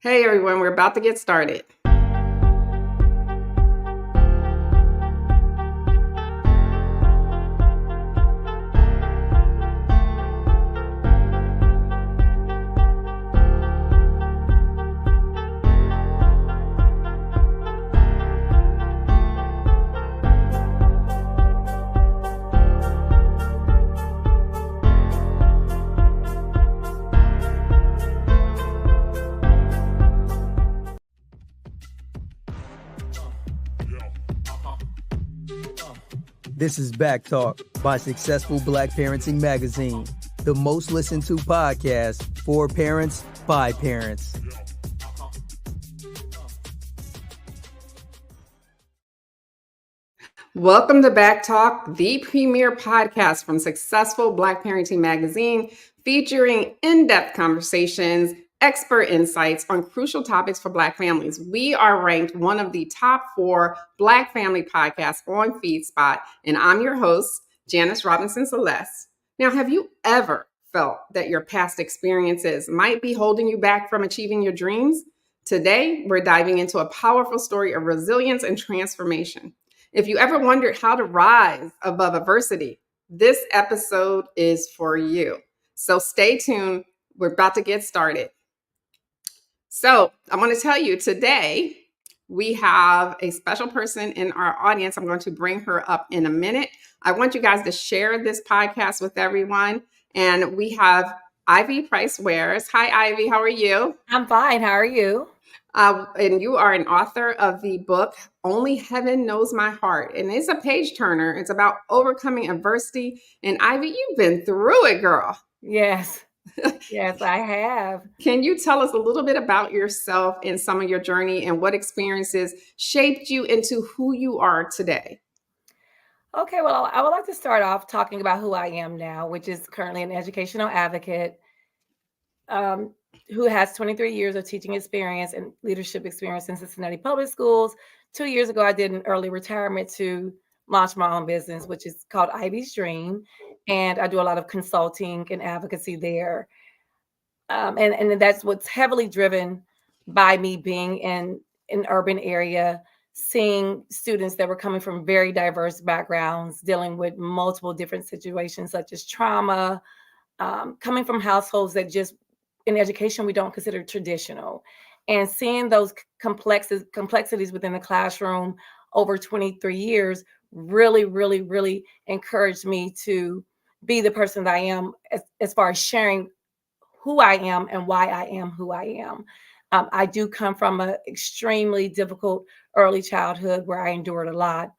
Hey everyone, we're about to get started. This is BACKtalk by Successful Black Parenting Magazine, the most listened to podcast for parents by parents. Welcome to BACKtalk, the premier podcast from Successful Black Parenting Magazine, featuring in-depth conversations, expert insights on crucial topics for Black families. We are ranked one of the top 4 Black family podcasts on FeedSpot, and I'm your host, Janice Robinson Celeste. Now, have you ever felt that your past experiences might be holding you back from achieving your dreams? Today, we're diving into a powerful story of resilience and transformation. If you ever wondered how to rise above adversity, this episode is for you. So stay tuned. We're about to get started. So I want to tell you today, we have a special person in our audience. I'm going to bring her up in a minute. I want you guys to share this podcast with everyone. And we have Ivy Price-Ware. Hi, Ivy. How are you? I'm fine. How are you? And you are an author of the book, Only Heaven Knows My Heart. And it's a page turner. It's about overcoming adversity. And Ivy, you've been through it, girl. Yes. Yes, I have. Can you tell us a little bit about yourself and some of your journey and what experiences shaped you into who you are today? Okay, well, I would like to start off talking about who I am now, which is currently an educational advocate who has 23 years of teaching experience and leadership experience in Cincinnati Public Schools. 2 years ago, I did an early retirement to launch my own business, which is called Ivy's Dream. And I do a lot of consulting and advocacy there. And that's what's heavily driven by me being in an urban area, seeing students that were coming from very diverse backgrounds, dealing with multiple different situations such as trauma, coming from households that just in education we don't consider traditional, and seeing those complexities within the classroom over 23 years really encouraged me to be the person that I am as far as sharing who I am and why I am who I am. I do come from an extremely difficult early childhood where I endured a lot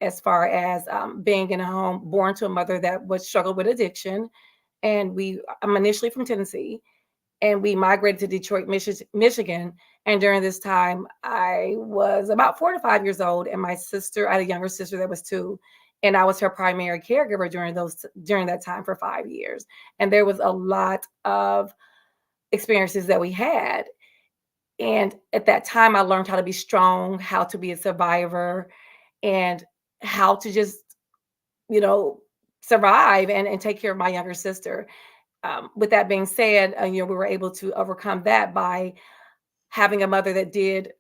as far as being in a home born to a mother that was struggled with addiction. And I'm initially from Tennessee, and we migrated to Detroit, Michigan. And during this time, I was about 4 to 5 years old, and I had a younger sister that was 2, and I was her primary caregiver during that time for 5 years. And there was a lot of experiences that we had. And at that time, I learned how to be strong, how to be a survivor, and how to just, survive and take care of my younger sister. With that being said, we were able to overcome that by having a mother that did,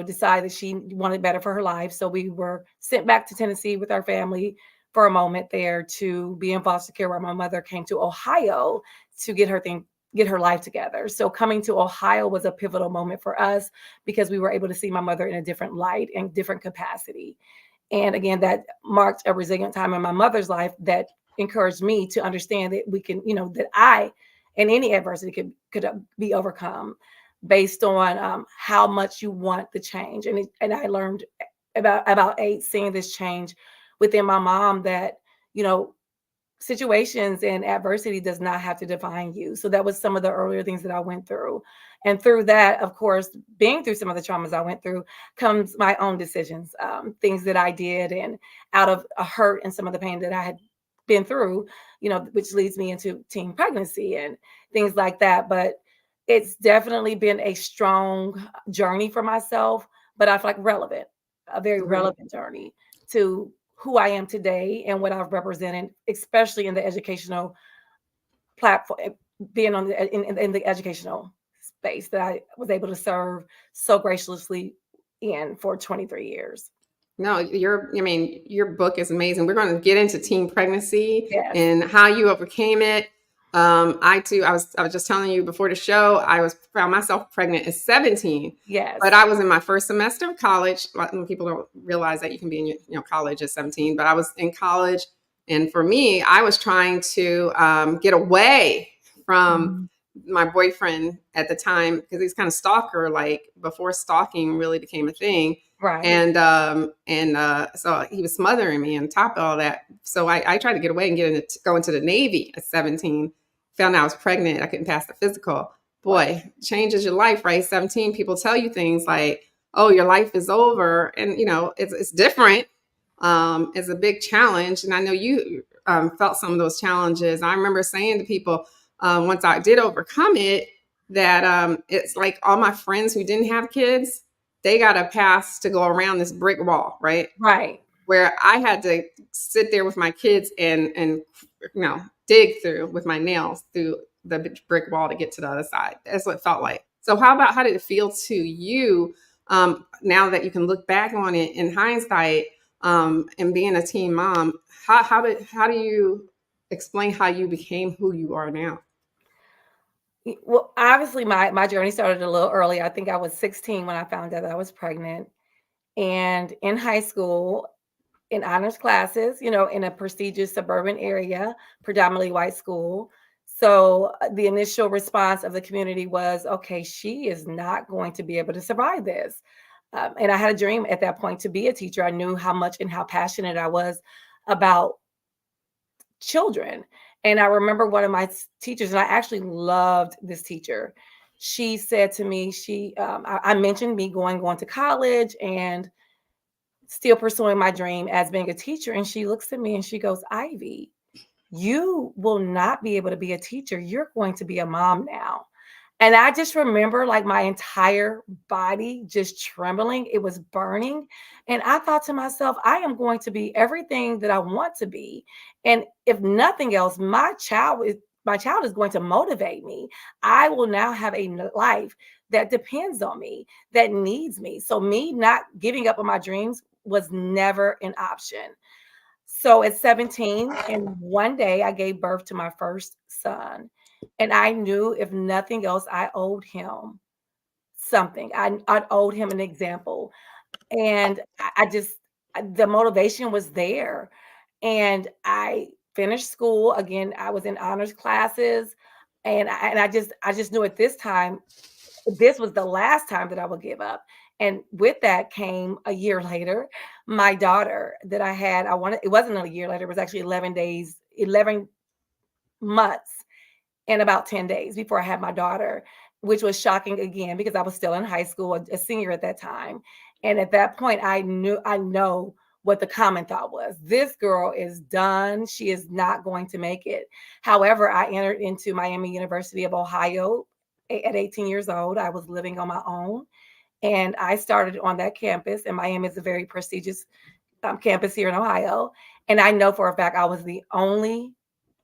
decide that she wanted better for her life. So we were sent back to Tennessee with our family for a moment there to be in foster care, where my mother came to Ohio to get her life together. So coming to Ohio was a pivotal moment for us because we were able to see my mother in a different light and different capacity. And again, that marked a resilient time in my mother's life that encouraged me to understand that we can, that I, and any adversity could be overcome based on how much you want the change. And I learned about 8 seeing this change within my mom that, situations and adversity does not have to define you. So that was some of the earlier things that I went through. And through that, of course, being through some of the traumas I went through comes my own decisions, things that I did, and out of a hurt and some of the pain that I had been through, which leads me into teen pregnancy and things like that. But it's definitely been a strong journey for myself, but I feel like a very relevant journey to who I am today and what I've represented, especially in the educational platform, being on in the educational space that I was able to serve so graciously in for 23 years. No, your book is amazing. We're going to get into teen pregnancy Yes. and how you overcame it. I too, I was just telling you before the show, found myself pregnant at 17. Yes. But I was in my first semester of college. People don't realize that you can be in college at 17, but I was in college. And for me, I was trying to get away from my boyfriend at the time, because he's kind of stalker, like before stalking really became a thing. Right. And so he was smothering me on top of all that. So I tried to get away and go into the Navy at 17. Found out I was pregnant. I couldn't pass the physical. Boy, changes your life, right? 17, people tell you things like, oh, your life is over. And, it's different. It's a big challenge. And I know you felt some of those challenges. I remember saying to people, once I did overcome it, that it's like all my friends who didn't have kids, they got a pass to go around this brick wall, right? Right. Where I had to sit there with my kids and dig through with my nails through the brick wall to get to the other side. That's what it felt like. So how did it feel to you now that you can look back on it in hindsight, and being a teen mom? How do you explain how you became who you are now? Well, obviously my journey started a little early. I think I was 16 when I found out that I was pregnant. And in high school, in honors classes, in a prestigious suburban area, predominantly white school. So the initial response of the community was, okay, she is not going to be able to survive this. And I had a dream at that point to be a teacher. I knew how much and how passionate I was about children. And I remember one of my teachers, and I actually loved this teacher. She said to me, I mentioned me going to college and still pursuing my dream as being a teacher. And she looks at me and she goes, Ivy, you will not be able to be a teacher. You're going to be a mom now. And I just remember like my entire body just trembling. It was burning. And I thought to myself, I am going to be everything that I want to be. And if nothing else, my child is going to motivate me. I will now have a life that depends on me, that needs me. So me not giving up on my dreams was never an option. So at 17, and one day I gave birth to my first son. And I knew if nothing else, I owed him something. I owed him an example. And the motivation was there. And I finished school. Again, I was in honors classes. And I just knew at this time, this was the last time that I would give up. And with that came a year later, my daughter that I had, it wasn't a year later, it was actually 11 months and about 10 days before I had my daughter, which was shocking again, because I was still in high school, a senior at that time. And at that point, I know what the common thought was. This girl is done. She is not going to make it. However, I entered into Miami University of Ohio at 18 years old. I was living on my own. And I started on that campus, and Miami is a very prestigious campus here in Ohio. And I know for a fact I was the only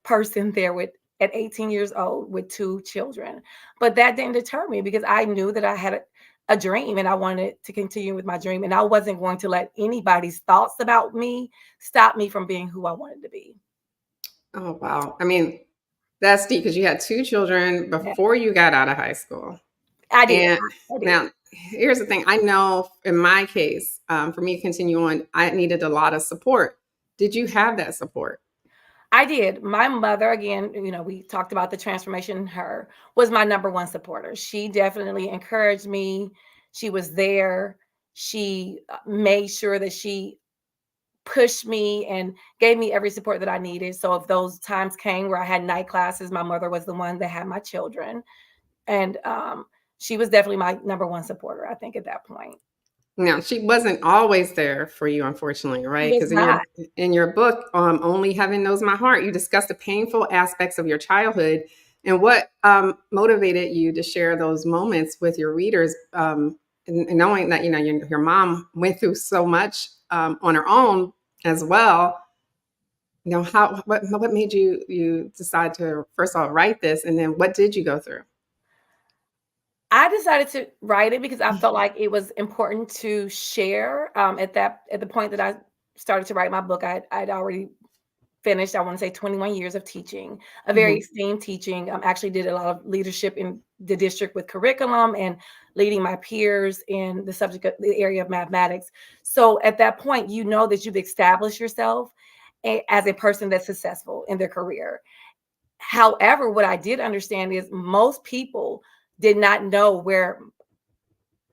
person there at 18 years old with 2 children. But that didn't deter me, because I knew that I had a dream and I wanted to continue with my dream. And I wasn't going to let anybody's thoughts about me stop me from being who I wanted to be. Oh, wow. I mean, that's deep, because you had 2 children before you got out of high school. I did. Now, here's the thing. I know in my case, for me to continue on, I needed a lot of support. Did you have that support? I did. My mother, again, we talked about the transformation in her, was my number one supporter. She definitely encouraged me. She was there. She made sure that she pushed me and gave me every support that I needed. So if those times came where I had night classes, my mother was the one that had my children. And she was definitely my number one supporter, I think, at that point. Now, she wasn't always there for you, unfortunately, right? Because in your book, Only Heaven Knows My Heart, you discuss the painful aspects of your childhood and what motivated you to share those moments with your readers, and knowing that your mom went through so much on her own as well. What made you decide to, first of all, write this, and then what did you go through? I decided to write it because I felt like it was important to share. At the point that I started to write my book, I'd already finished, I want to say 21 years of teaching, a very Mhm. esteemed teaching. Actually did a lot of leadership in the district with curriculum and leading my peers in the subject of the area of mathematics. So at that point, you know that you've established yourself as a person that's successful in their career. However, what I did understand is most people did not know where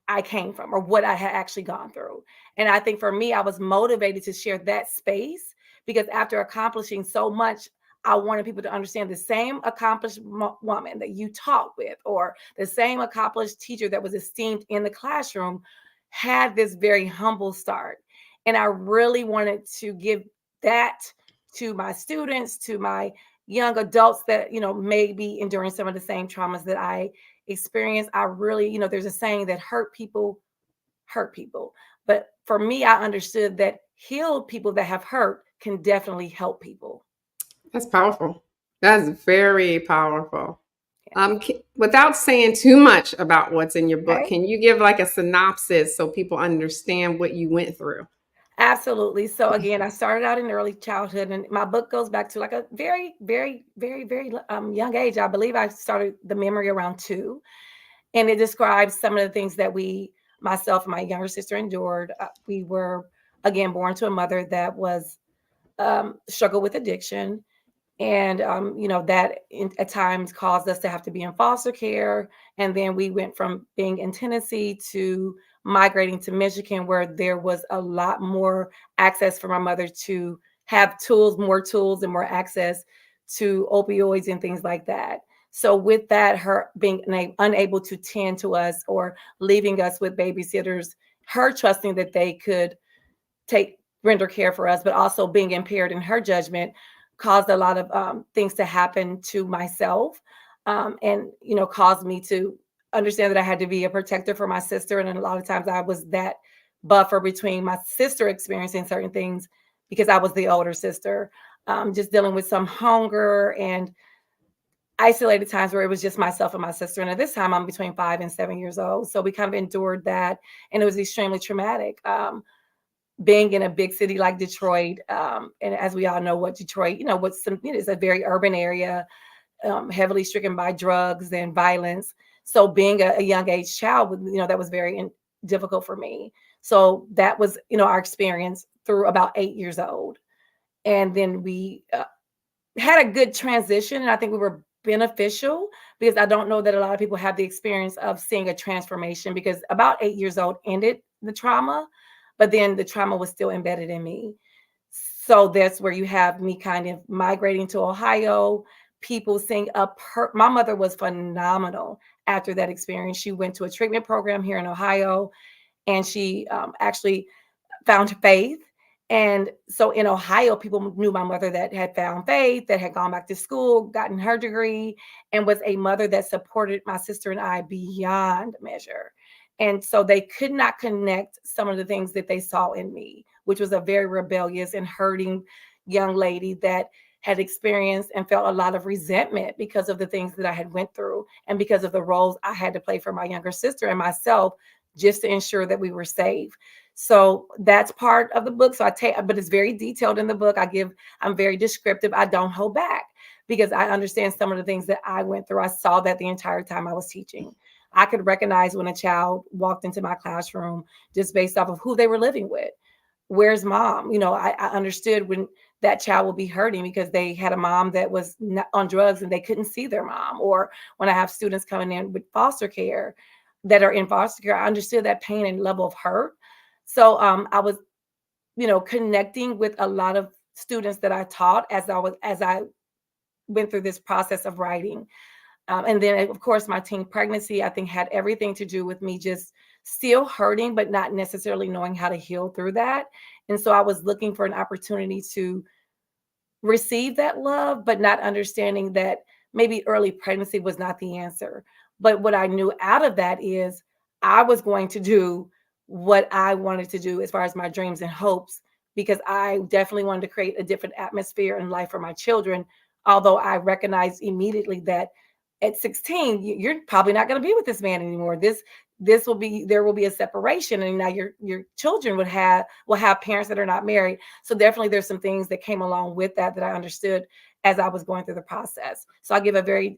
I came from or what I had actually gone through. And I think for me, I was motivated to share that space because after accomplishing so much, I wanted people to understand the same accomplished woman that you taught with, or the same accomplished teacher that was esteemed in the classroom, had this very humble start. And I really wanted to give that to my students, to my young adults that, may be enduring some of the same traumas that I experience. I really, there's a saying that hurt people hurt people. But for me, I understood that healed people that have hurt can definitely help people. That's powerful. That's very powerful. Yes. Without saying too much about what's in your book, Okay. can you give like a synopsis so people understand what you went through? Absolutely. So again, I started out in early childhood, and my book goes back to like a very, very, very, very young age. I believe I started the memory around 2, and it describes some of the things that myself and my younger sister endured. We were again born to a mother that was struggled with addiction, and that at times caused us to have to be in foster care. And then we went from being in Tennessee to migrating to Michigan, where there was a lot more access for my mother to have more tools and more access to opioids and things like that. So with that, her being unable to tend to us or leaving us with babysitters, her trusting that they could render care for us, but also being impaired in her judgment, caused a lot of things to happen to myself, and caused me to understand that I had to be a protector for my sister. And a lot of times I was that buffer between my sister experiencing certain things because I was the older sister, just dealing with some hunger and isolated times where it was just myself and my sister. And at this time, I'm between 5 and 7 years old. So we kind of endured that. And it was extremely traumatic. Being in a big city like Detroit, and as we all know, what Detroit, it's a very urban area, heavily stricken by drugs and violence. So being a young age child, that was very difficult for me. So that was, our experience through about 8 years old. And then we had a good transition. And I think we were beneficial because I don't know that a lot of people have the experience of seeing a transformation, because about 8 years old ended the trauma, but then the trauma was still embedded in me. So that's where you have me kind of migrating to Ohio, people seeing my mother was phenomenal after that experience. She went to a treatment program here in Ohio, and she actually found faith. And so in Ohio, people knew my mother that had found faith, that had gone back to school, gotten her degree, and was a mother that supported my sister and I beyond measure. And so they could not connect some of the things that they saw in me, which was a very rebellious and hurting young lady that had experienced and felt a lot of resentment because of the things that I had went through and because of the roles I had to play for my younger sister and myself, just to ensure that we were safe. So that's part of the book. So but it's very detailed in the book. I'm very descriptive. I don't hold back because I understand some of the things that I went through. I saw that the entire time I was teaching. I could recognize when a child walked into my classroom just based off of who they were living with. Where's mom? I understood when that child will be hurting because they had a mom that was on drugs and they couldn't see their mom. Or when I have students coming in with foster care that are in foster care, I understood that pain and level of hurt. So I was, connecting with a lot of students that I taught as I went through this process of writing. And then, of course, my teen pregnancy, I think, had everything to do with me just still hurting, but not necessarily knowing how to heal through that. And so I was looking for an opportunity to receive that love, but not understanding that maybe early pregnancy was not the answer. But what I knew out of that is I was going to do what I wanted to do as far as my dreams and hopes, because I definitely wanted to create a different atmosphere in life for my children. Although I recognized immediately that at 16, you're probably not going to be with this man anymore. There will be a separation, and now your children will have parents that are not married. So definitely there's some things that came along with that I understood as I was going through the process. So I give a very,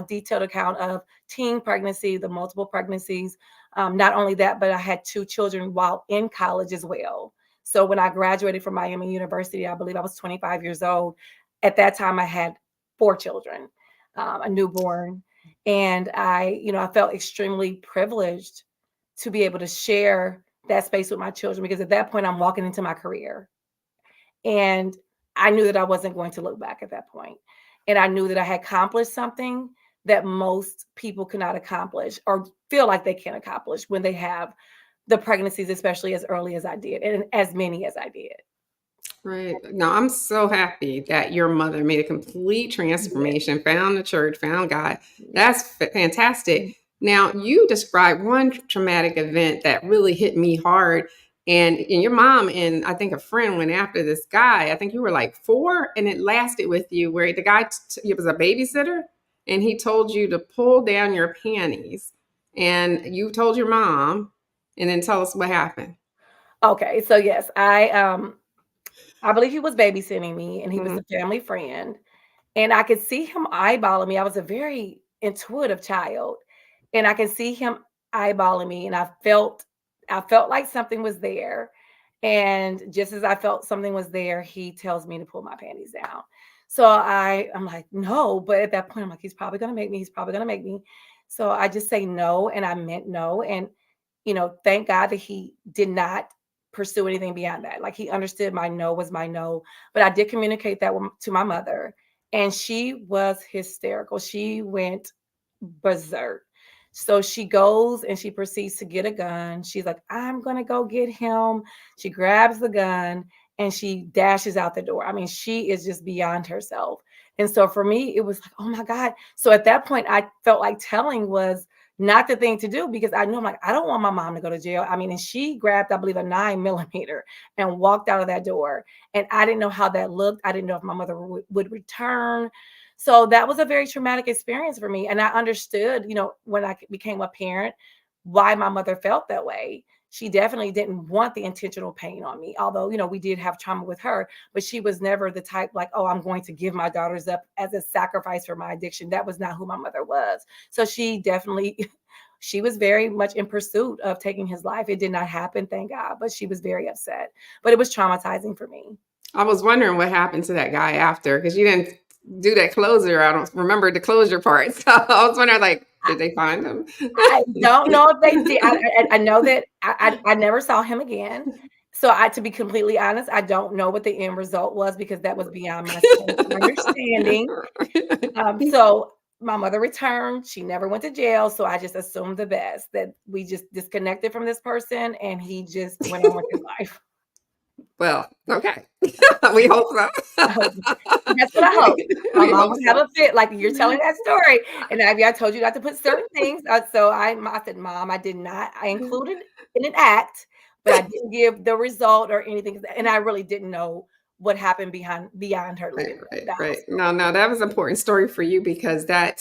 detailed account of teen pregnancy, the multiple pregnancies. Not only that, but I had 2 children while in college as well. So when I graduated from Miami University, I believe I was 25 years old. At that time, I had 4 children, a newborn. And I felt extremely privileged to be able to share that space with my children, because at that point I'm walking into my career. And I knew that I wasn't going to look back at that point. And I knew that I had accomplished something that most people cannot accomplish or feel like they can accomplish when they have the pregnancies, especially as early as I did, and as many as I did. Right. No, I'm so happy that your mother made a complete transformation, found the church, found God. That's fantastic. Now, you described one traumatic event that really hit me hard. And your mom and I think a friend went after this guy. I think you were like 4, and it lasted with you, where the guy, it was a babysitter, and he told you to pull down your panties. And you told your mom, and then tell us what happened. Okay. So yes, I believe he was babysitting me, and he was Mhm. a family friend. And I could see him eyeballing me. I was a very intuitive child, and I could see him eyeballing me, and I felt like something was there. And just as I felt something was there, he tells me to pull my panties down. So I'm like, no, but at that point I'm like, he's probably gonna make me, he's probably gonna make me. So I just say no, and I meant no. And thank God that he did not pursue anything beyond that. Like, he understood my no was my no. But I did communicate that to my mother, and she was hysterical. She went berserk. So she goes and she proceeds to get a gun. She's like, I'm going to go get him. She grabs the gun and she dashes out the door. I mean, she is just beyond herself. And so for me, it was like, oh my God. So at that point, I felt like telling was not the thing to do, because I knew, I'm like, I don't want my mom to go to jail. I mean, and she grabbed, I believe, a 9mm and walked out of that door. And I didn't know how that looked. I didn't know if my mother would return. So that was a very traumatic experience for me. And I understood, when I became a parent, why my mother felt that way. She definitely didn't want the intentional pain on me, although, we did have trauma with her, but she was never the type like, oh, I'm going to give my daughters up as a sacrifice for my addiction. That was not who my mother was. So she definitely, she was very much in pursuit of taking his life. It did not happen, thank God, but she was very upset. But it was traumatizing for me. I was wondering what happened to that guy after, because you didn't do that closure. I don't remember the closure part. So I was wondering, like, did they find him? I don't know if they did. I know that I never saw him again. So to be completely honest, I don't know what the end result was, because that was beyond my scope of understanding. So my mother returned. She never went to jail. So I just assumed the best, that we just disconnected from this person and he just went on with his life. Well, okay. We hope so. That's what I hope. My mom would have a fit, like you're telling that story. And Ivy, I told you not to put certain things. So I said, Mom, I did not. I included in an act, but I didn't give the result or anything. And I really didn't know what happened beyond her leaving the Right. house. No, that was an important story for you, because that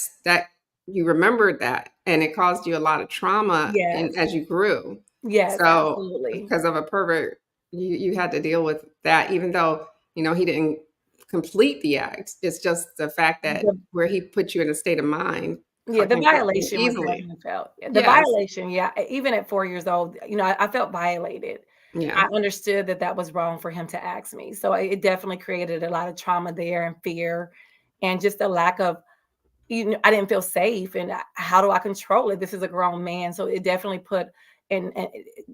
you remembered that, and it caused you a lot of trauma Yes. as you grew. Yes, So absolutely. because of a pervert, you had to deal with that, even though, he didn't complete the act. It's just the fact that where he put you in a state of mind. Yeah, the can violation was easily. definitely felt. The Yes. violation, yeah, even at 4 years old, I felt violated. Yeah. I understood that that was wrong for him to ask me. So it definitely created a lot of trauma there, and fear, and just a lack of, I didn't feel safe. And how do I control it? This is a grown man. So it definitely put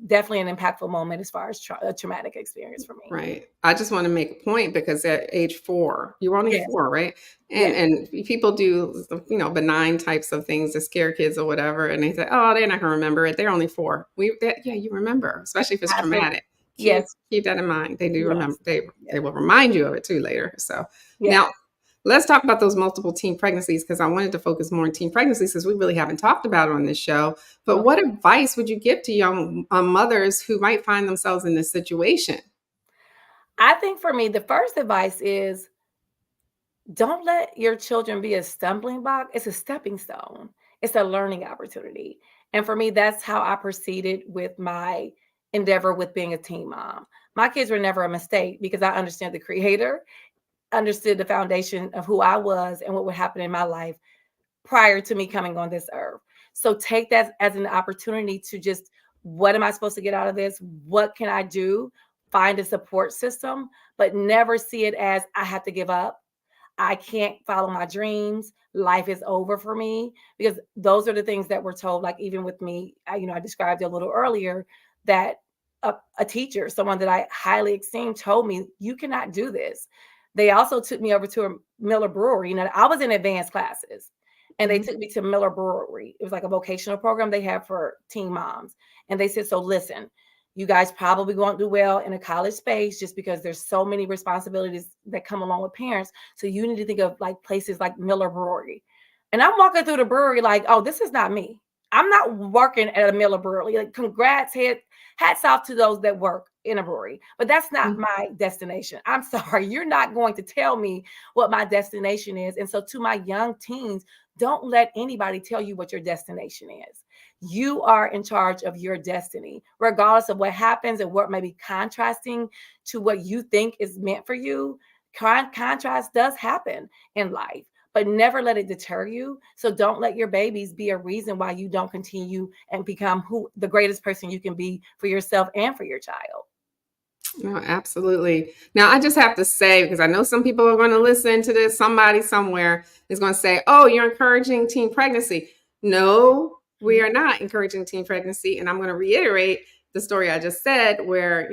definitely an impactful moment as far as a traumatic experience for me. Right. I just want to make a point, because at age 4, you were only Yes. 4, right? Yes. And people do, benign types of things to scare kids or whatever, and they say, "Oh, they're not gonna remember it. They're only 4." Yeah, you remember, especially if it's Absolutely. traumatic. Yes. Keep that in mind. They do remember. Yes. They Yes. will remind you of it too later. So Yes. now let's talk about those multiple teen pregnancies, because I wanted to focus more on teen pregnancies, because we really haven't talked about it on this show. But what advice would you give to young mothers who might find themselves in this situation? I think for me, the first advice is don't let your children be a stumbling block. It's a stepping stone. It's a learning opportunity. And for me, that's how I proceeded with my endeavor with being a teen mom. My kids were never a mistake because I understand the creator, understood the foundation of who I was and what would happen in my life prior to me coming on this earth. So take that as an opportunity to just, what am I supposed to get out of this? What can I do? Find a support system, but never see it as I have to give up. I can't follow my dreams. Life is over for me, because those are the things that we're told. Like even with me, I described it a little earlier that a teacher, someone that I highly esteem, told me, you cannot do this. They also took me over to a Miller Brewery. I was in advanced classes, and they Mhm. took me to Miller Brewery. It was like a vocational program they have for teen moms. And they said, so listen, you guys probably won't do well in a college space just because there's so many responsibilities that come along with parents. So you need to think of like places like Miller Brewery. And I'm walking through the brewery like, oh, this is not me. I'm not working at a Miller Brewery. Like, congrats, hats off to those that work in a brewery, but that's not Mhm. my destination. I'm sorry, you're not going to tell me what my destination is. And so to my young teens, don't let anybody tell you what your destination is. You are in charge of your destiny, regardless of what happens and what may be contrasting to what you think is meant for you. Contrast does happen in life, but never let it deter you. So don't let your babies be a reason why you don't continue and become the greatest person you can be for yourself and for your child. No, absolutely. Now, I just have to say, because I know some people are going to listen to this, somebody somewhere is going to say, oh, you're encouraging teen pregnancy. No, we are not encouraging teen pregnancy. And I'm going to reiterate the story I just said, where,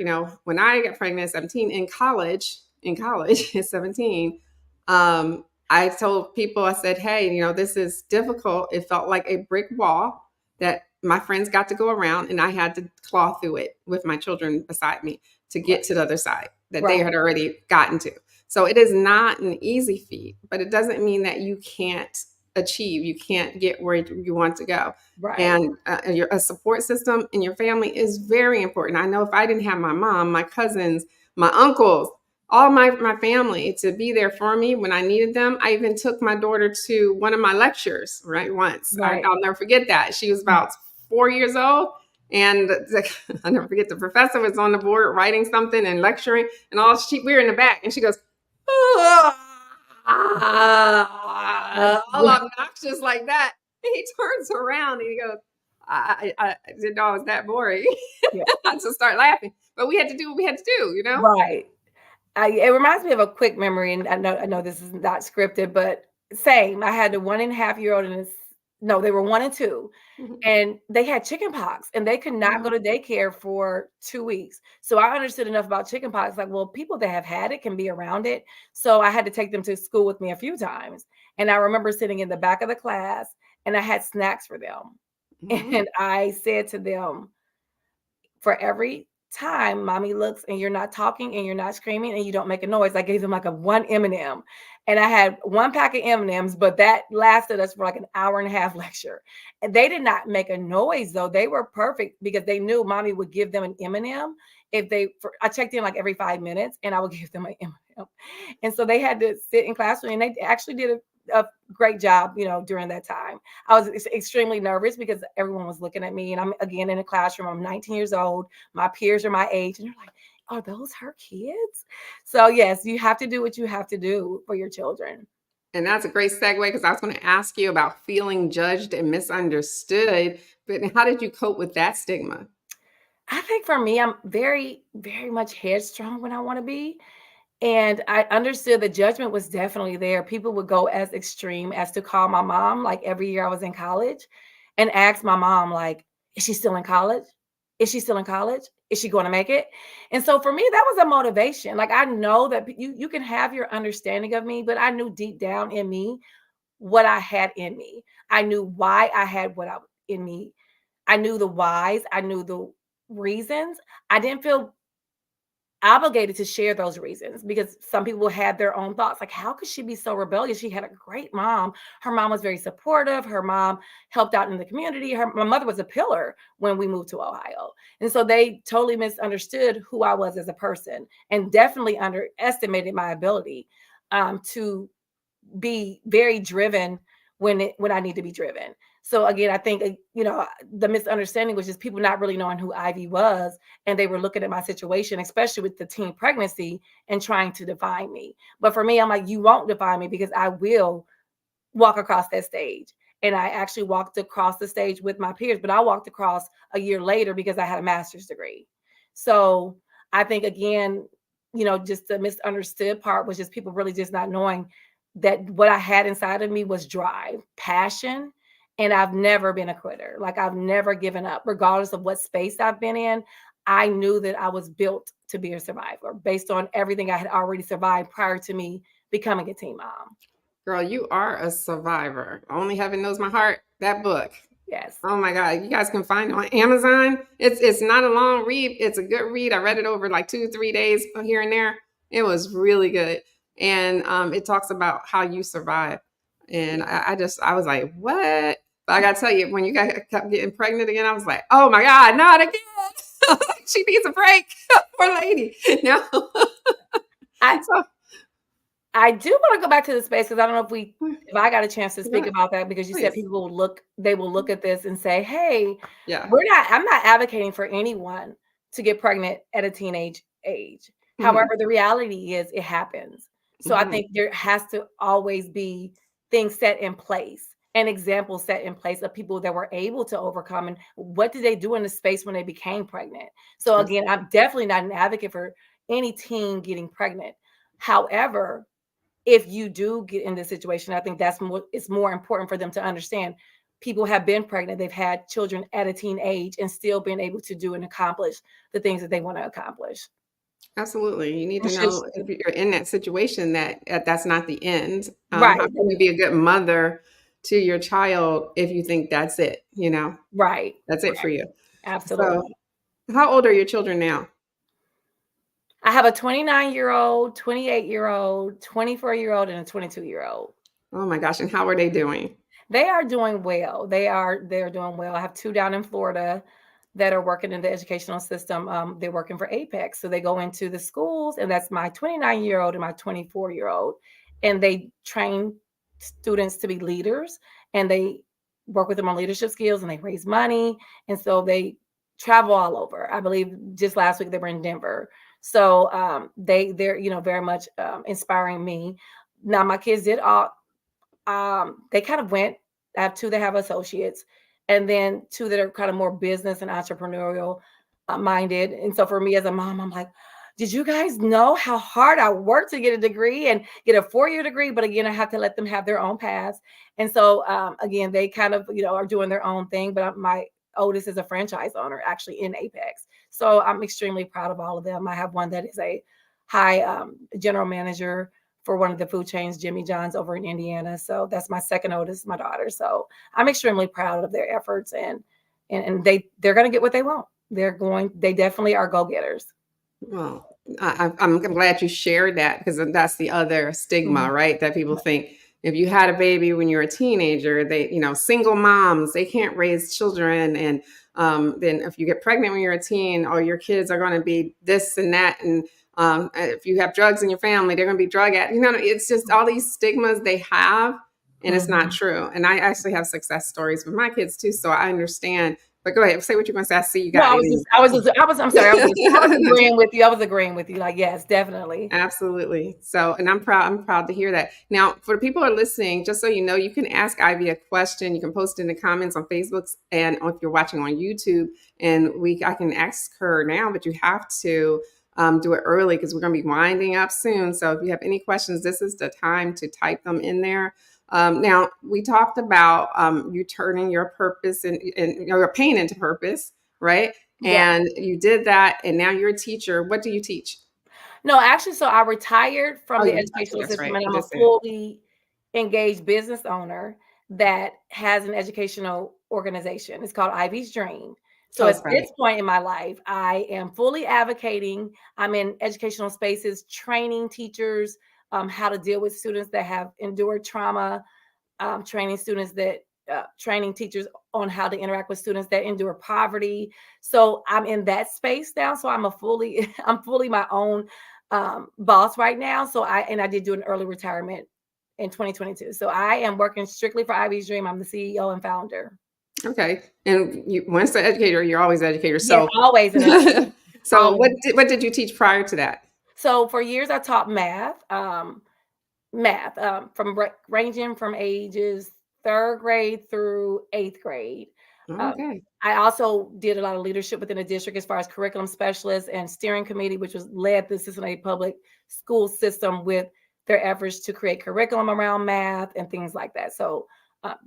when I got pregnant at 17 in college at 17, I told people, I said, hey, this is difficult. It felt like a brick wall that my friends got to go around, and I had to claw through it with my children beside me to get to the other side that they Right. had already gotten to. So it is not an easy feat, but it doesn't mean that you can't achieve, you can't get where you want to go. Right. And a support system in your family is very important. I know if I didn't have my mom, my cousins, my uncles, all my family to be there for me when I needed them. I even took my daughter to one of my lectures, right? Once. Right. I'll never forget that. She was about 4 years old. And I'll never forget, the professor was on the board writing something and lecturing, and we were in the back, and she goes, all obnoxious like that. And he turns around and he goes, I didn't know I was that boring. Yeah. I just start laughing. But we had to do what we had to do. Right. It reminds me of a quick memory, and I know this is not scripted, but same. I had a 1.5-year-old no, they were 1 and 2, Mhm. and they had chicken pox, and they could not go to daycare for 2 weeks. So I understood enough about chicken pox, like, well, people that have had it can be around it. So I had to take them to school with me a few times. And I remember sitting in the back of the class, and I had snacks for them. Mhm. And I said to them, for every time mommy looks and you're not talking and you're not screaming and you don't make a noise, I gave them like a one M&M. And I had one pack of M&Ms, but that lasted us for like an hour and a half lecture. And they did not make a noise though. They were perfect because they knew mommy would give them an M&M I checked in like every 5 minutes, and I would give them an M&M. And so they had to sit in classroom, and they actually did a great job, during that time. I was extremely nervous because everyone was looking at me, and I'm again in a classroom. I'm 19 years old. My peers are my age, and they're like, "Are those her kids?" So yes, you have to do what you have to do for your children. And that's a great segue, because I was going to ask you about feeling judged and misunderstood. But how did you cope with that stigma? I think for me, I'm very, very much headstrong when I want to be. And I understood the judgment was definitely there. People would go as extreme as to call my mom, like every year I was in college, and ask my mom, like, is she still in college? Is she still in college? Is she going to make it? And so for me, that was a motivation. Like, I know that you can have your understanding of me, but I knew deep down in me what I had in me. I knew why I had what I in me. I knew the whys. I knew the reasons. I didn't feel obligated to share those reasons because some people had their own thoughts, like, how could she be so rebellious? She had a great mom. Her mom was very supportive. Her mom helped out in the community. My mother was a pillar when we moved to Ohio. And so they totally misunderstood who I was as a person, and definitely underestimated my ability to be very driven when I need to be driven. So again, I think, the misunderstanding was just people not really knowing who Ivy was. And they were looking at my situation, especially with the teen pregnancy, and trying to define me. But for me, I'm like, you won't define me, because I will walk across that stage. And I actually walked across the stage with my peers, but I walked across a year later because I had a master's degree. So I think, again, just the misunderstood part was just people really just not knowing that what I had inside of me was drive, passion, and I've never been a quitter. Like, I've never given up, regardless of what space I've been in. I knew that I was built to be a survivor based on everything I had already survived prior to me becoming a teen mom. Girl, you are a survivor. Only Heaven Knows My Heart, that book. Yes. Oh my God. You guys can find it on Amazon. It's not a long read. It's a good read. I read it over like 2-3 days here and there. It was really good. And it talks about how you survive. And I was like, what? But I gotta tell you, when you kept getting pregnant again, I was like, oh my God, not again. She needs a break. Poor lady. No. I do want to go back to the space, because I don't know if I got a chance to speak about that, because you said people will look at this and say, hey, I'm not advocating for anyone to get pregnant at a teenage age. Mm-hmm. However, the reality is it happens. So I think there has to always be things set in place and examples set in place of people that were able to overcome, and what did they do in the space when they became pregnant. So again, I'm definitely not an advocate for any teen getting pregnant. However, if you do get in this situation, I think it's more important for them to understand people have been pregnant. They've had children at a teen age and still been able to do and accomplish the things that they want to accomplish. Absolutely. You need to know, if you're in that situation, that's not the end. Right. How can you be a good mother to your child if you think that's it, Right. That's it for you. Absolutely. So, how old are your children now? I have a 29-year-old, 28-year-old, 24-year-old, and a 22-year-old. Oh my gosh. And how are they doing? They are doing well. They're doing well. I have 2 down in Florida that are working in the educational system. They're working for Apex. So they go into the schools, and that's my 29-year-old and my 24-year-old. And they train students to be leaders, and they work with them on leadership skills, and they raise money. And so they travel all over. I believe just last week they were in Denver. So they're very much inspiring me. Now my kids did all they kind of went. I have 2 that have associates, and then 2 that are kind of more business and entrepreneurial minded. And so for me as a mom, I'm like, did you guys know how hard I worked to get a degree and get a 4-year degree? But again, I have to let them have their own paths. And so again, they kind of are doing their own thing. But my oldest is a franchise owner actually in Apex. So I'm extremely proud of all of them. I have one that is a high general manager for one of the food chains, Jimmy John's, over in Indiana. So that's my second oldest, my daughter. So I'm extremely proud of their efforts, and they're going to get what they want. They definitely are go-getters. Well, I'm glad you shared that, because that's the other stigma, right? That people think if you had a baby when you're a teenager, they, single moms, they can't raise children. And then if you get pregnant when you're a teen, or your kids are going to be this and that. And if you have drugs in your family, they're going to be drug addicts. It's just all these stigmas they have, and it's not true. And I actually have success stories with my kids too, so I understand. But go ahead, say what you're going to say. I see you got. No, I'm sorry. I was agreeing with you. I was agreeing with you. Like, yes, definitely. Absolutely. So, and I'm proud to hear that. Now, for the people who are listening, just so you know, you can ask Ivy a question. You can post it in the comments on Facebook, and if you're watching on YouTube, and I can ask her now, but you have to do it early, because we're going to be winding up soon. So if you have any questions, this is the time to type them in there. Now, we talked about you turning your purpose and your pain into purpose, right? Yeah. And you did that, and now you're a teacher. What do you teach? No, actually, so I retired from the educational system, right. And I'm a fully engaged business owner that has an educational organization. It's called Ivy's Dream. So at this point in my life, I am fully advocating. I'm in educational spaces, training teachers how to deal with students that have endured trauma, training teachers on how to interact with students that endure poverty. So I'm in that space now. So I'm fully my own boss right now. So I did do an early retirement in 2022. So I am working strictly for Ivy's Dream. I'm the CEO and founder. Okay. And once the educator, you're always an educator. Yes, So always an educator. so Always. what did you teach prior to that? So for years I taught math, from ranging from ages 3rd grade through 8th grade. Okay. I also did a lot of leadership within the district as far as curriculum specialists and steering committee, which was led the Cincinnati public school system with their efforts to create curriculum around math and things like that. So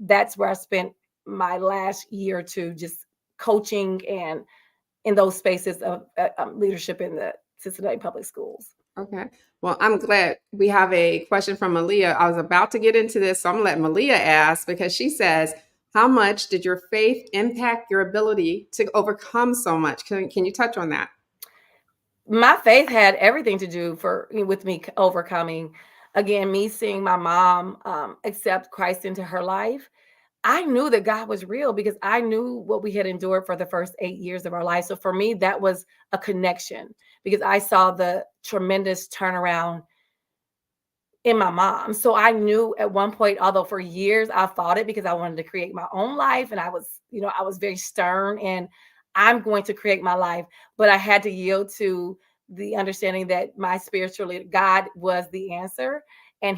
that's where I spent my last year or two, just coaching and in those spaces of leadership in the Cincinnati public schools. Okay. Well, I'm glad we have a question from Malia. I was about to get into this, so I'm gonna let Malia ask because she says, how much did your faith impact your ability to overcome so much? Can you touch on that? My faith had everything to do with me overcoming. Again, me seeing my mom accept Christ into her life. I knew that God was real because I knew what we had endured for the first 8 years of our life. So for me, that was a connection because I saw the tremendous turnaround in my mom. So I knew at one point, although for years I fought it because I wanted to create my own life and I was very stern and I'm going to create my life, but I had to yield to the understanding that my spiritual leader, God, was the answer, and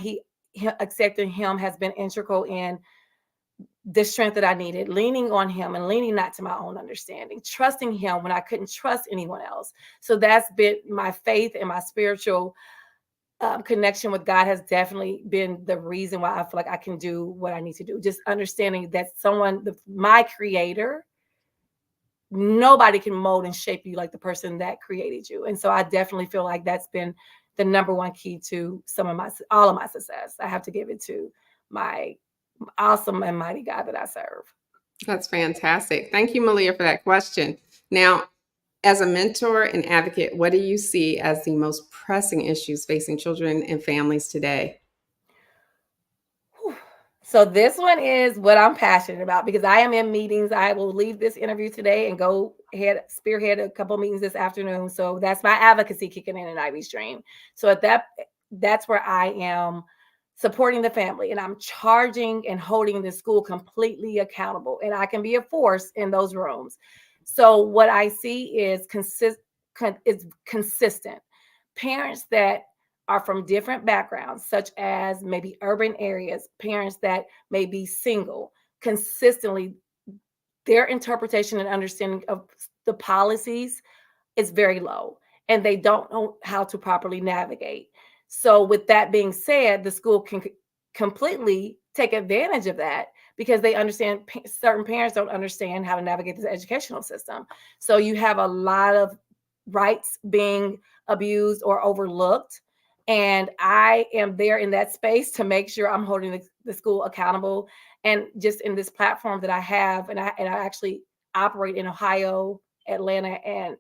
accepting him has been integral in the strength that I needed, leaning on him and leaning not to my own understanding, trusting him when I couldn't trust anyone else. So that's been my faith and my spiritual connection with God has definitely been the reason why I feel like I can do what I need to do. Just understanding that my creator, nobody can mold and shape you like the person that created you. And so I definitely feel like that's been the number one key to all of my success. I have to give it to my awesome and mighty God that I serve. That's fantastic. Thank you, Malia, for that question. Now, as a mentor and advocate, what do you see as the most pressing issues facing children and families today? So this one is what I'm passionate about because I am in meetings. I will leave this interview today and go spearhead a couple meetings this afternoon. So that's my advocacy kicking in Ivy's Dream. So that's where I am supporting the family and I'm charging and holding the school completely accountable. And I can be a force in those rooms. So what I see is consistent. Parents that are from different backgrounds, such as maybe urban areas, parents that may be single, consistently, their interpretation and understanding of the policies is very low, and they don't know how to properly navigate. So with that being said, the school can completely take advantage of that because they understand certain parents don't understand how to navigate this educational system. So you have a lot of rights being abused or overlooked. And I am there in that space to make sure I'm holding the school accountable. And just in this platform that I have, and I actually operate in Ohio, Atlanta, and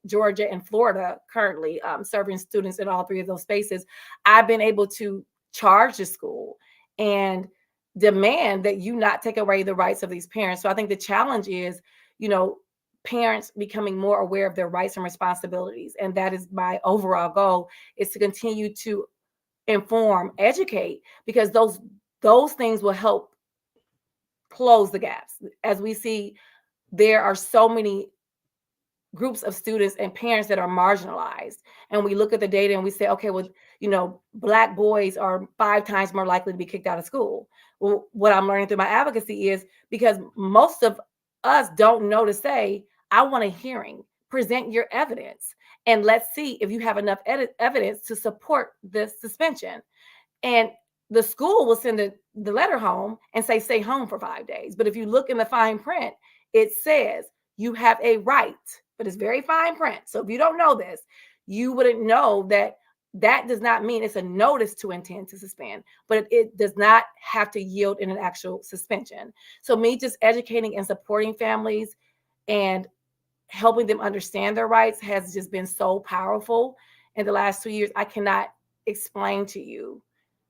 Georgia and Florida currently, serving students in all three of those spaces. I've been able to charge the school and demand that you not take away the rights of these parents. So I think the challenge is, parents becoming more aware of their rights and responsibilities. And that is my overall goal, is to continue to inform, educate, because those things will help close the gaps. As we see, there are so many groups of students and parents that are marginalized. And we look at the data and we say, okay, well, Black boys are 5 times more likely to be kicked out of school. Well, what I'm learning through my advocacy is because most of us don't know to say, I want a hearing, present your evidence, and let's see if you have enough evidence to support the suspension. And the school will send the letter home and say, stay home for 5 days. But if you look in the fine print, it says you have a right, but it's very fine print. So if you don't know this, you wouldn't know that does not mean it's a notice to intend to suspend, but it does not have to yield in an actual suspension. So me just educating and supporting families and helping them understand their rights has just been so powerful in the last 2 years. I cannot explain to you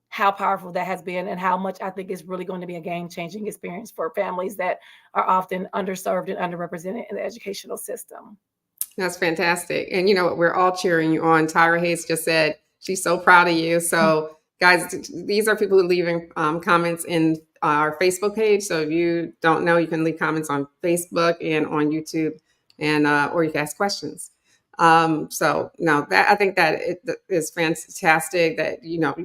how powerful that has been and how much I think is really going to be a game-changing experience for families that are often underserved and underrepresented in the educational system. That's fantastic. And you know what? We're all cheering you on. Tyra Hayes just said she's so proud of you. So Guys, these are people leaving comments in our Facebook page. So if you don't know, you can leave comments on Facebook and on YouTube, and or you can ask questions. So no, that I think that it is fantastic. That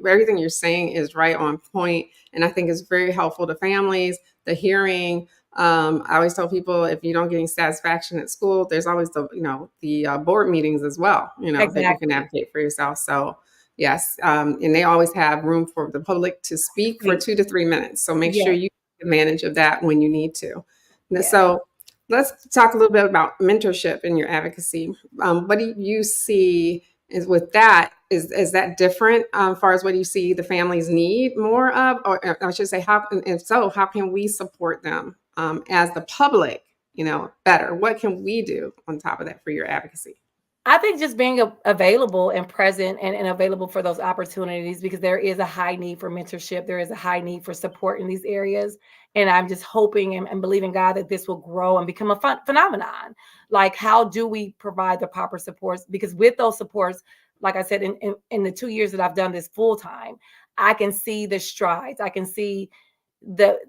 everything you're saying is right on point, and I think it's very helpful to families. The hearing. I always tell people, if you don't get any satisfaction at school, there's always the board meetings as well. That you can Exactly. advocate for yourself. So. Yes, and they always have room for the public to speak for 2 to 3 minutes. So make sure Yes. you take advantage of that when you need to. Yes. So let's talk a little bit about mentorship in your advocacy. What do you see is with that? Is that different as far as what you see the families need more of, or I should say, how can we support them as the public? Better. What can we do on top of that for your advocacy? I think just being available and present and available for those opportunities, because there is a high need for mentorship. There is a high need for support in these areas. And I'm just hoping and believing God that this will grow and become a phenomenon. Like, how do we provide the proper supports? Because with those supports, like I said, in the 2 years that I've done this full time, I can see the strides. I can see the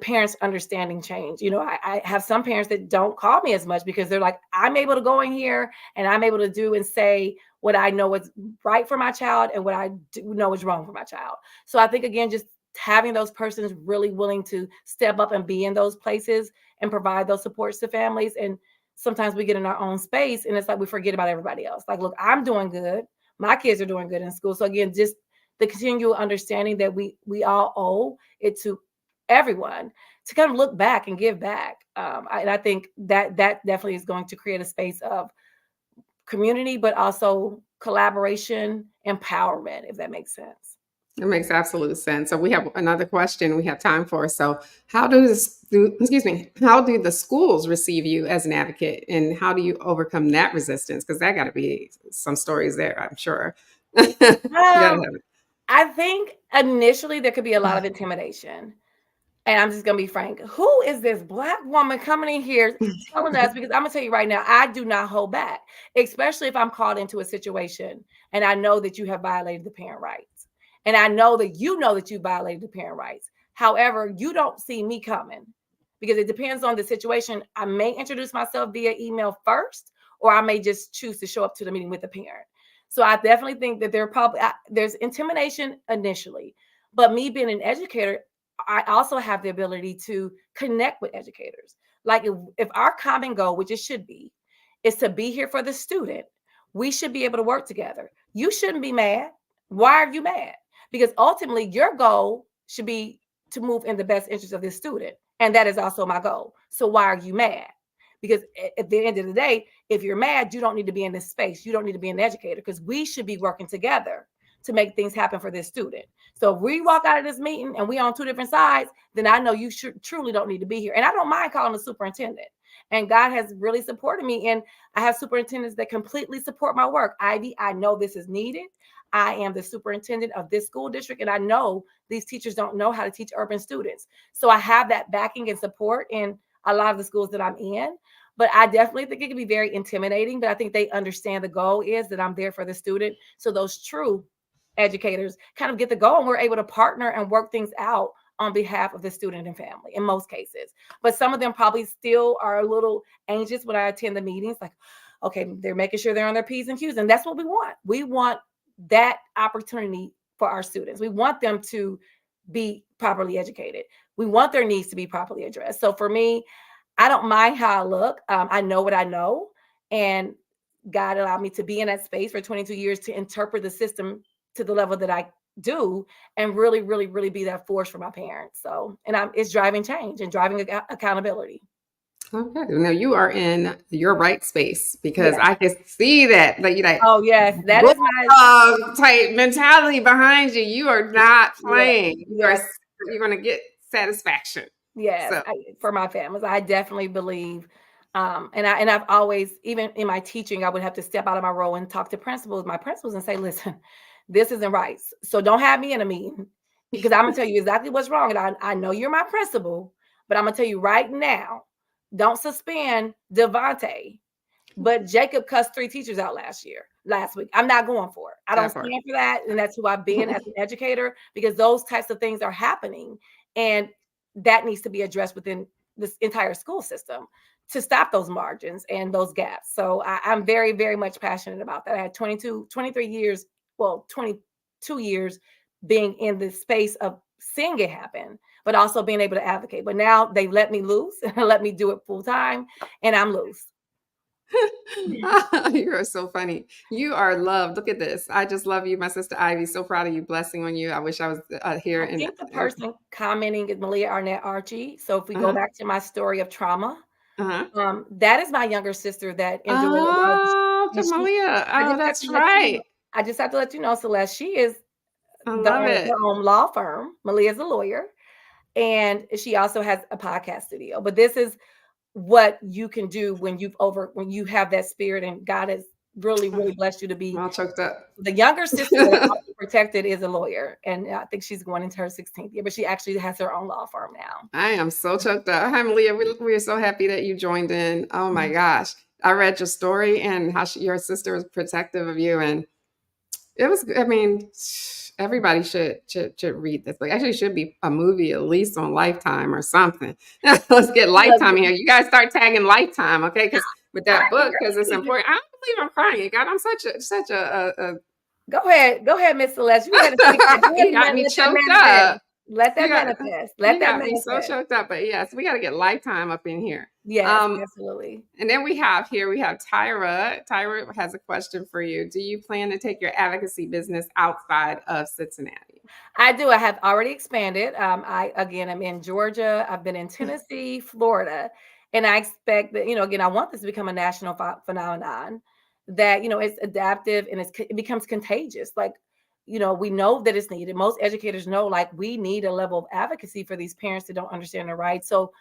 parents understanding change. I have some parents that don't call me as much because they're like, I'm able to go in here and I'm able to do and say what I know is right for my child and what I do know is wrong for my child. So I think, again, just having those persons really willing to step up and be in those places and provide those supports to families. And sometimes we get in our own space and it's like we forget about everybody else. Like, look, I'm doing good. My kids are doing good in school. So again, just the continual understanding that we all owe it to everyone to kind of look back and give back. And I think that definitely is going to create a space of community, but also collaboration, empowerment, if that makes sense. It makes absolute sense. So we have another question we have time for. So how do the schools receive you as an advocate, and how do you overcome that resistance? Because that got to be some stories there, I'm sure. You gotta have it. I think initially there could be a lot of intimidation. And I'm just going to be frank. Who is this Black woman coming in here telling us? Because I'm going to tell you right now, I do not hold back, especially if I'm called into a situation and I know that you have violated the parent rights. And I know that you violated the parent rights. However, you don't see me coming because it depends on the situation. I may introduce myself via email first, or I may just choose to show up to the meeting with the parent. So I definitely think that there's intimidation initially, but me being an educator, I also have the ability to connect with educators. Like, if our common goal, which it should be, is to be here for the student, we should be able to work together. You shouldn't be mad. Why are you mad? Because ultimately your goal should be to move in the best interest of this student. And that is also my goal. So why are you mad? Because at the end of the day, if you're mad, you don't need to be in this space. You don't need to be an educator, because we should be working together to make things happen for this student. So if we walk out of this meeting and we on two different sides, then I know you truly don't need to be here. And I don't mind calling the superintendent. And God has really supported me. And I have superintendents that completely support my work. Ivy, I know this is needed. I am the superintendent of this school district, and I know these teachers don't know how to teach urban students. So I have that backing and support in a lot of the schools that I'm in. But I definitely think it can be very intimidating. But I think they understand the goal is that I'm there for the student. So those true educators kind of get the goal, and we're able to partner and work things out on behalf of the student and family in most cases. But some of them probably still are a little anxious when I attend the meetings, like, okay, they're making sure they're on their P's and Q's. And that's what we want. We want that opportunity for our students. We want them to be properly educated. We want their needs to be properly addressed. So for me, I don't mind how I look. I know what I know. And God allowed me to be in that space for 22 years to interpret the system to the level that I do, and really, really, really be that force for my parents. So, and it's driving change and driving accountability. Okay. Now you are in your right space, because Yes. I can see that, like, you like Oh, yes. That is my type mentality behind you. You are not yes, playing. yes, You're going to get satisfaction. yes. So For my families, I definitely believe. And I've always, even in my teaching, I would have to step out of my role and talk to my principals, and say, listen, this isn't right. So don't have me in a meeting, because I'm gonna tell you exactly what's wrong. And I know you're my principal, but I'm gonna tell you right now, don't suspend Devontae But Jacob cussed 3 teachers out last week. I'm not going for it. I don't That part. stand for that. And that's who I've been as an educator, because those types of things are happening. And that needs to be addressed within this entire school system to stop those margins and those gaps. So I'm very, very much passionate about that. I had 23 years, 22 years being in the space of seeing it happen, but also being able to advocate. But now they let me loose and let me do it full time, and I'm loose. You are so funny. You are loved. Look at this. I just love you, my sister Ivy. So proud of you. Blessing on you. I wish I was here. I think the person commenting is Malia Arnett Archie. So if we go back to my story of trauma, that is my younger sister that endured a lot of. Oh, Malia. Oh, that's right. I just have to let you know, Celeste, she is I the love owner of it. her own law firm. Malia is a lawyer, and she also has a podcast studio. But this is what you can do when you have that spirit, and God has really, really blessed you to be. I'm all choked up. The younger sister that protected is a lawyer, and I think she's going into her 16th year, but she actually has her own law firm now. I am so choked up. Hi, Malia. We are so happy that you joined in. Oh my gosh. I read your story and how your sister was protective of you. And it was, I mean, everybody should read this book. Actually, it should be a movie, at least on Lifetime or something. Let's get Lifetime in here. You guys start tagging Lifetime, okay? Because with that book, because it's important. I don't believe I'm crying. God, I'm such a Go ahead, Miss Celeste. You got me choked up. Let that manifest. Let that manifest. Me so choked up. But yes, we got to get Lifetime up in here. Yes, absolutely. And then we have Tyra. Tyra has a question for you. Do you plan to take your advocacy business outside of Cincinnati? I do. I have already expanded. I'm in Georgia. I've been in Tennessee, Florida, and I expect that, again, I want this to become a national phenomenon, that, it's adaptive and it becomes contagious. Like, we know that it's needed. Most educators know, like, we need a level of advocacy for these parents that don't understand their rights. So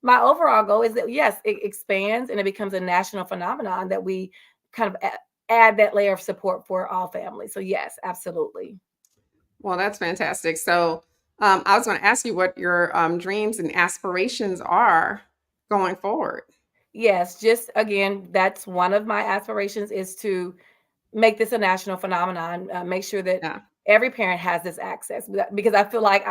my overall goal is that, yes, it expands and it becomes a national phenomenon, that we kind of add that layer of support for all families. So yes, absolutely. Well, that's fantastic. So I was going to ask you what your dreams and aspirations are going forward. Yes, just again, that's one of my aspirations, is to make this a national phenomenon, make sure that every parent has this access, because I feel like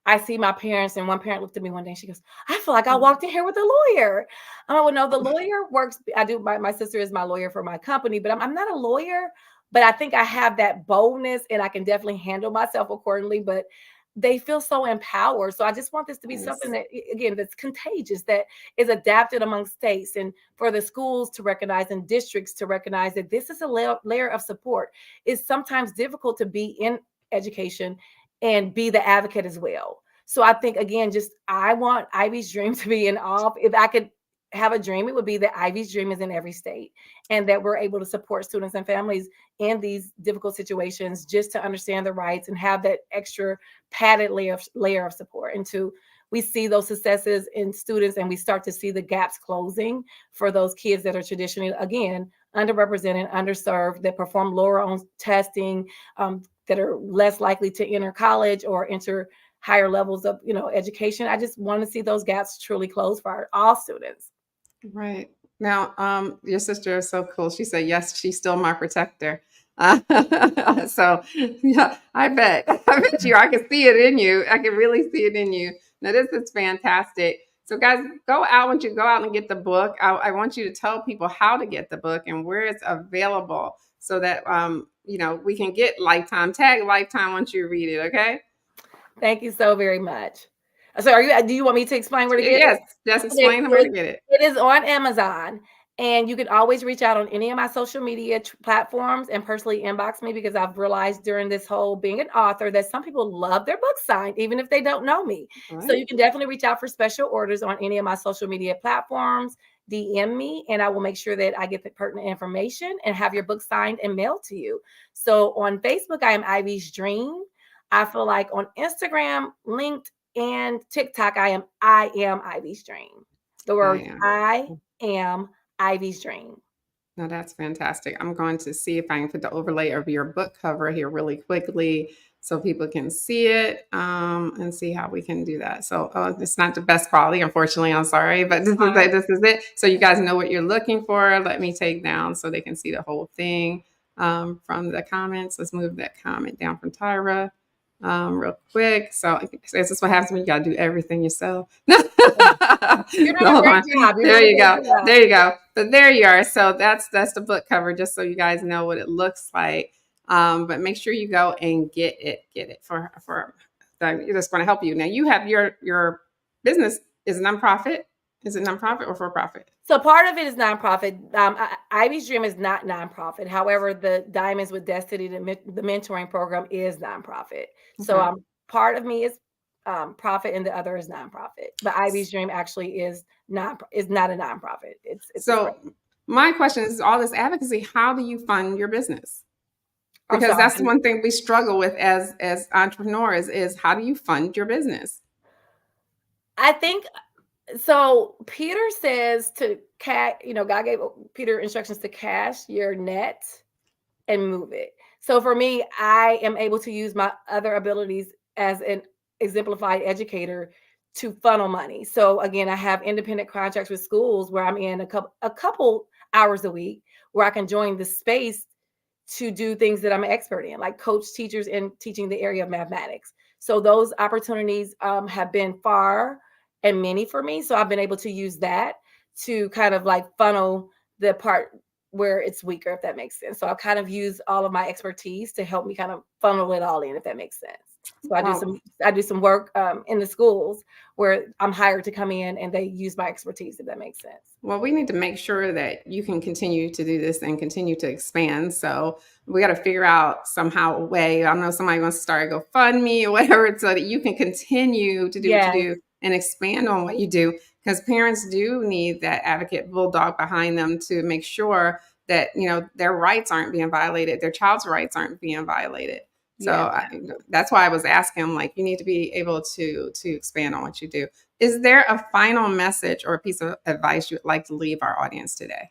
I see my parents, and one parent looked at me one day and she goes, I feel like I walked in here with a lawyer. I'm like, well, no, the lawyer works. I do. My sister is my lawyer for my company, but I'm not a lawyer, but I think I have that boldness and I can definitely handle myself accordingly. But they feel so empowered. So I just want this to be something that, again, that's contagious, that is adapted among states, and for the schools to recognize and districts to recognize that this is a layer of support. It's sometimes difficult to be in education and be the advocate as well. So I think, again, I want Ivy's dream to be in all. If I could have a dream, it would be that Ivy's dream is in every state, and that we're able to support students and families in these difficult situations, just to understand the rights and have that extra padded layer of support. And we see those successes in students, and we start to see the gaps closing for those kids that are traditionally, again, underrepresented, underserved, that perform lower on testing, that are less likely to enter college or enter higher levels of education. I just want to see those gaps truly close for all students. Right. Now, your sister is so cool. She said, yes, she's still my protector. So yeah, I bet you, I can see it in you. I can really see it in you. Now, this is fantastic. So guys, go out. Once you go out and get the book, I want you to tell people how to get the book and where it's available, so that, we can get Lifetime, tag Lifetime once you read it. Okay. Thank you so very much. So do you want me to explain where to get it? Yes, just explain where to get it. It is on Amazon, and you can always reach out on any of my social media platforms and personally inbox me, because I've realized during this whole being an author that some people love their book signed, even if they don't know me. Right. So you can definitely reach out for special orders on any of my social media platforms. DM me, and I will make sure that I get the pertinent information and have your book signed and mailed to you. So on Facebook, I am Ivy's Dream. I feel like on Instagram, LinkedIn, and TikTok, I am Ivy's Dream. The word I am Ivy's Dream. Now that's fantastic. I'm going to see if I can put the overlay of your book cover here really quickly. so people can see it and see how we can do that. So it's not the best quality, unfortunately. I'm sorry, but this is it. So you guys know what you're looking for. Let me take down so they can see the whole thing from the comments. Let's move that comment down from Tyra real quick. So this is what happens when you got to do everything yourself. You're doing a great job. There you go. There you go. But there you are. So that's the book cover, just so you guys know what it looks like. But make sure you go and get it for it's going to help you. Now you have your business is a nonprofit. Is it nonprofit or for profit? So part of it is nonprofit. Ivy's Dream is not nonprofit. However, the Diamonds with Destiny, the mentoring program, is nonprofit. Okay. So part of me is profit and the other is nonprofit. But Ivy's Dream actually is not a nonprofit. It's so my question is, all this advocacy, how do you fund your business? Because that's one thing we struggle with as entrepreneurs is how do you fund your business? I think so. Peter says to God gave Peter instructions to cash your net and move it. So for me, I am able to use my other abilities as an exemplified educator to funnel money. So again, I have independent contracts with schools where I'm in a couple hours a week where I can join the space to do things that I'm an expert in, like coach teachers in teaching the area of mathematics. So those opportunities have been far and many for me. So I've been able to use that to kind of like funnel the part where it's weaker, if that makes sense. So I kind of use all of my expertise to help me kind of funnel it all in, if that makes sense. So I do some work in the schools where I'm hired to come in and they use my expertise, if that makes sense. Well, we need to make sure that you can continue to do this and continue to expand. So we got to figure out somehow a way. I don't know, somebody wants to start a GoFundMe or whatever, so that you can continue to do what you do and expand on what you do. Because parents do need that advocate bulldog behind them to make sure that, their rights aren't being violated, their child's rights aren't being violated. So that's why I was asking, you need to be able to expand on what you do. Is there a final message or a piece of advice you'd like to leave our audience today?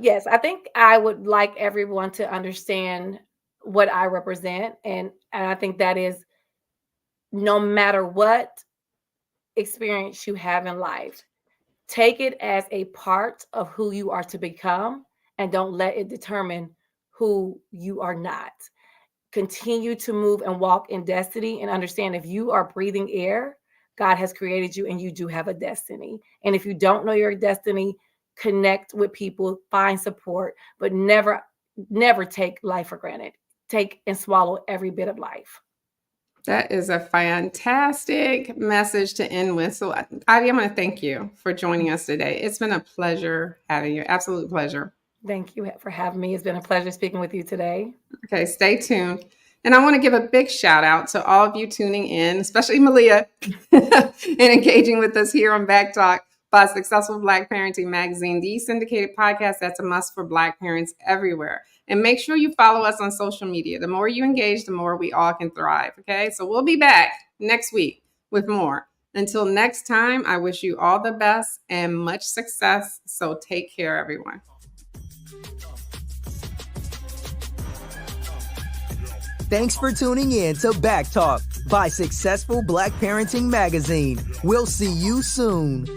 Yes, I think I would like everyone to understand what I represent. And I think that is, no matter what experience you have in life, take it as a part of who you are to become and don't let it determine who you are not. Continue to move and walk in destiny and understand if you are breathing air, God has created you and you do have a destiny. And if you don't know your destiny, connect with people, find support, but never take life for granted. Take and swallow every bit of life. That is a fantastic message to end with. So Ivy, I'm going to thank you for joining us today. It's been a pleasure having you. Absolute pleasure. Thank you for having me. It's been a pleasure speaking with you today. Okay, stay tuned. And I want to give a big shout out to all of you tuning in, especially Malia, and engaging with us here on BACKtalk by Successful Black Parenting Magazine, the syndicated podcast that's a must for Black parents everywhere. And make sure you follow us on social media. The more you engage, the more we all can thrive. Okay, so we'll be back next week with more. Until next time, I wish you all the best and much success. So take care, everyone. Thanks for tuning in to BACKtalk by Successful Black Parenting Magazine. We'll see you soon.